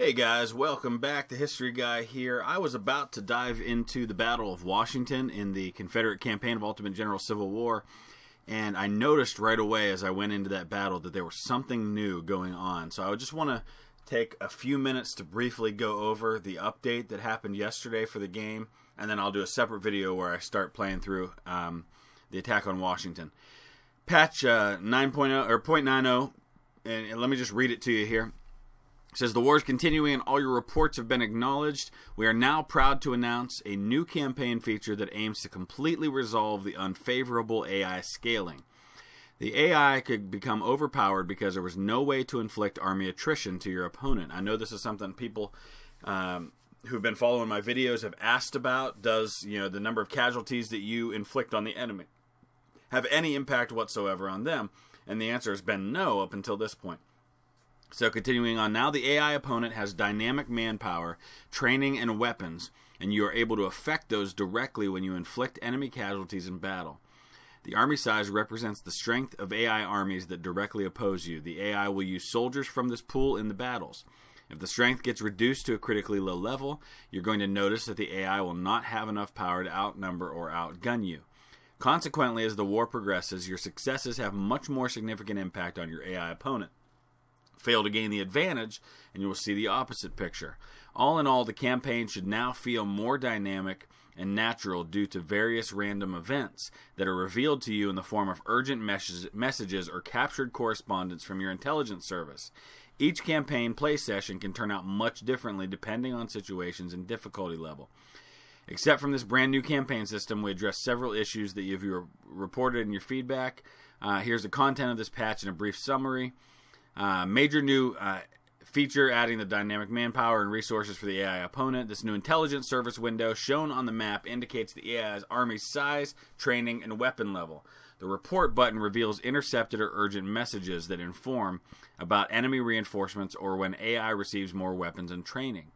Hey guys, welcome back. The History Guy here. I was about to dive into the Battle of Washington in the Confederate Campaign of Ultimate General Civil War, and I noticed right away as I went into that battle that there was something new going on. So I just want to take a few minutes to briefly go over the update that happened yesterday for the game, and then I'll do a separate video where I start playing through the attack on Washington. Patch 9.0 or 0.90, and let me just read it to you here. It says, the war is continuing and all your reports have been acknowledged. We are now proud to announce a new campaign feature that aims to completely resolve the unfavorable AI scaling. The AI could become overpowered because there was no way to inflict army attrition to your opponent. I know this is something people who've been following my videos have asked about. Does the number of casualties that you inflict on the enemy have any impact whatsoever on them? And the answer has been no up until this point. So continuing on now, the AI opponent has dynamic manpower, training, and weapons, and you are able to affect those directly when you inflict enemy casualties in battle. The army size represents the strength of AI armies that directly oppose you. The AI will use soldiers from this pool in the battles. If the strength gets reduced to a critically low level, you're going to notice that the AI will not have enough power to outnumber or outgun you. Consequently, as the war progresses, your successes have much more significant impact on your AI opponent. Fail to gain the advantage, and you will see the opposite picture. All in all, the campaign should now feel more dynamic and natural due to various random events that are revealed to you in the form of urgent messages or captured correspondence from your intelligence service. Each campaign play session can turn out much differently depending on situations and difficulty level. Except from this brand new campaign system, we address several issues that you've reported in your feedback. Here's the content of this patch in a brief summary. Major new feature adding the dynamic manpower and resources for the AI opponent. This new intelligence service window shown on the map indicates the AI's army size, training, and weapon level. The report button reveals intercepted or urgent messages that inform about enemy reinforcements or when AI receives more weapons and training.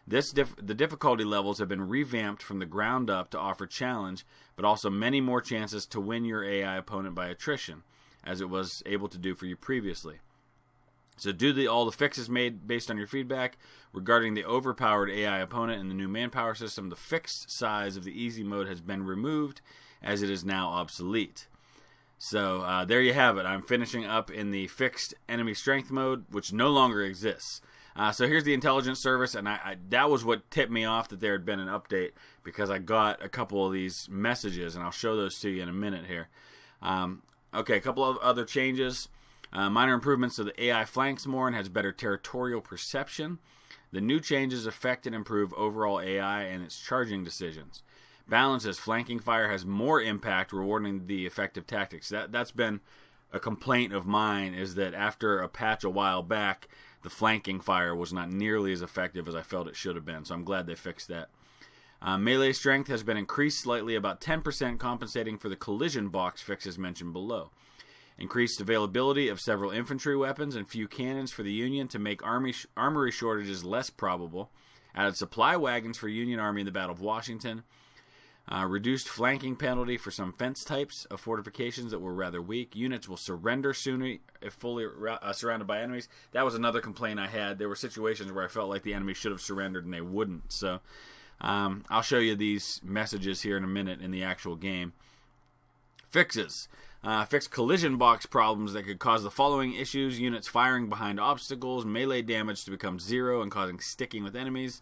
The difficulty levels have been revamped from the ground up to offer challenge, but also many more chances to win your AI opponent by attrition, as it was able to do for you previously. So all the fixes made based on your feedback regarding the overpowered AI opponent and the new manpower system. The fixed size of the easy mode has been removed as it is now obsolete. So there you have it. I'm finishing up in the fixed enemy strength mode, which no longer exists. So here's the intelligence service, and that was what tipped me off that there had been an update, because I got a couple of these messages, and I'll show those to you in a minute here. Okay, a couple of other changes. Minor improvements to the AI flanks more and has better territorial perception. The new changes affect and improve overall AI and its charging decisions. Balance as flanking fire has more impact, rewarding the effective tactics. That's been a complaint of mine, is that after a patch a while back, the flanking fire was not nearly as effective as I felt it should have been. So I'm glad they fixed that. Melee strength has been increased slightly, about 10%, compensating for the collision box fixes mentioned below. Increased availability of several infantry weapons and few cannons for the Union to make armory shortages less probable. Added supply wagons for Union Army in the Battle of Washington. Reduced flanking penalty for some fence types of fortifications that were rather weak. Units will surrender sooner if fully surrounded by enemies. That was another complaint I had. There were situations where I felt like the enemy should have surrendered and they wouldn't. So I'll show you these messages here in a minute in the actual game. Fixes. Fix collision box problems that could cause the following issues: units firing behind obstacles, melee damage to become 0 and causing sticking with enemies.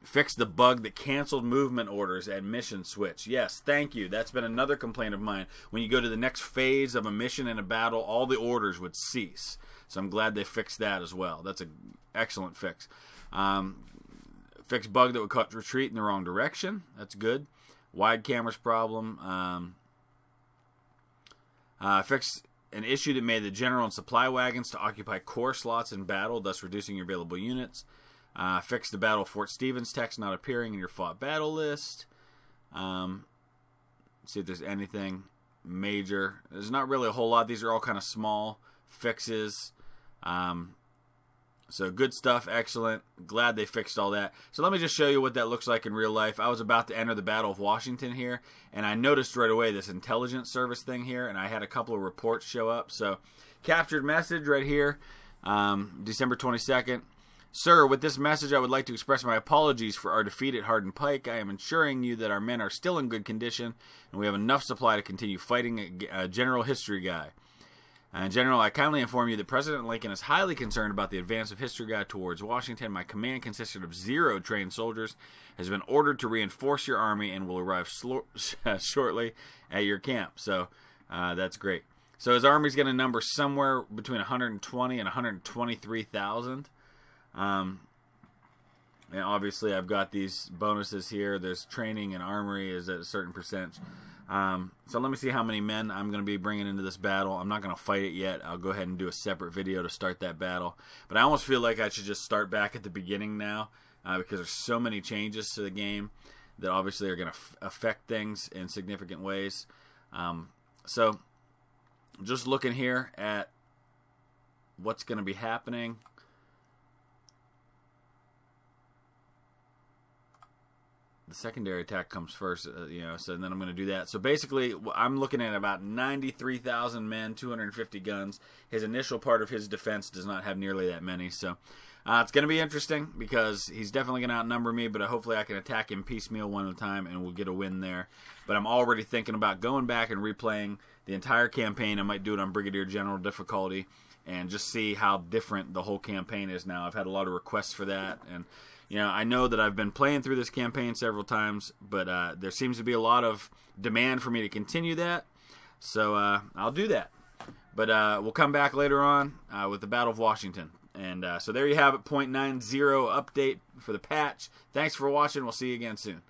Fix the bug that canceled movement orders at mission switch. Yes, thank you. That's been another complaint of mine. When you go to the next phase of a mission in a battle, all the orders would cease. So I'm glad they fixed that as well. That's an excellent fix. Fix bug that would cut retreat in the wrong direction. That's good. Wide cameras problem. Fix an issue that made the general and supply wagons to occupy core slots in battle, thus reducing your available units. Fix the Battle of Fort Stevens text not appearing in your fought battle list. See if there's anything major. There's not really a whole lot. These are all kind of small fixes. So good stuff, excellent. Glad they fixed all that. So let me just show you what that looks like in real life. I was about to enter the Battle of Washington here, and I noticed right away this intelligence service thing here, and I had a couple of reports show up. So captured message right here, December 22nd. Sir, with this message, I would like to express my apologies for our defeat at Hardin Pike. I am ensuring you that our men are still in good condition, and we have enough supply to continue fighting. General History Guy. General, I kindly inform you that President Lincoln is highly concerned about the advance of History Guy towards Washington. My command, consisted of 0 trained soldiers, has been ordered to reinforce your army and will arrive shortly at your camp. So that's great. So his army's going to number somewhere between 120 and 123,000. And obviously I've got these bonuses here. There's training and armory is at a certain percentage. So let me see how many men I'm going to be bringing into this battle. I'm not going to fight it yet. I'll go ahead and do a separate video to start that battle. But I almost feel like I should just start back at the beginning now, because there's so many changes to the game that obviously are going to affect things in significant ways. So just looking here at what's going to be happening. The secondary attack comes first, so then I'm going to do that. So basically, I'm looking at about 93,000 men, 250 guns. His initial part of his defense does not have nearly that many. So it's going to be interesting because he's definitely going to outnumber me, but hopefully I can attack him piecemeal one at a time and we'll get a win there. But I'm already thinking about going back and replaying the entire campaign. I might do it on Brigadier General difficulty and just see how different the whole campaign is now. I've had a lot of requests for that, and I know that I've been playing through this campaign several times, but there seems to be a lot of demand for me to continue that, so I'll do that. But we'll come back later on with the Battle of Washington. And so there you have it, 0.90 update for the patch. Thanks for watching. We'll see you again soon.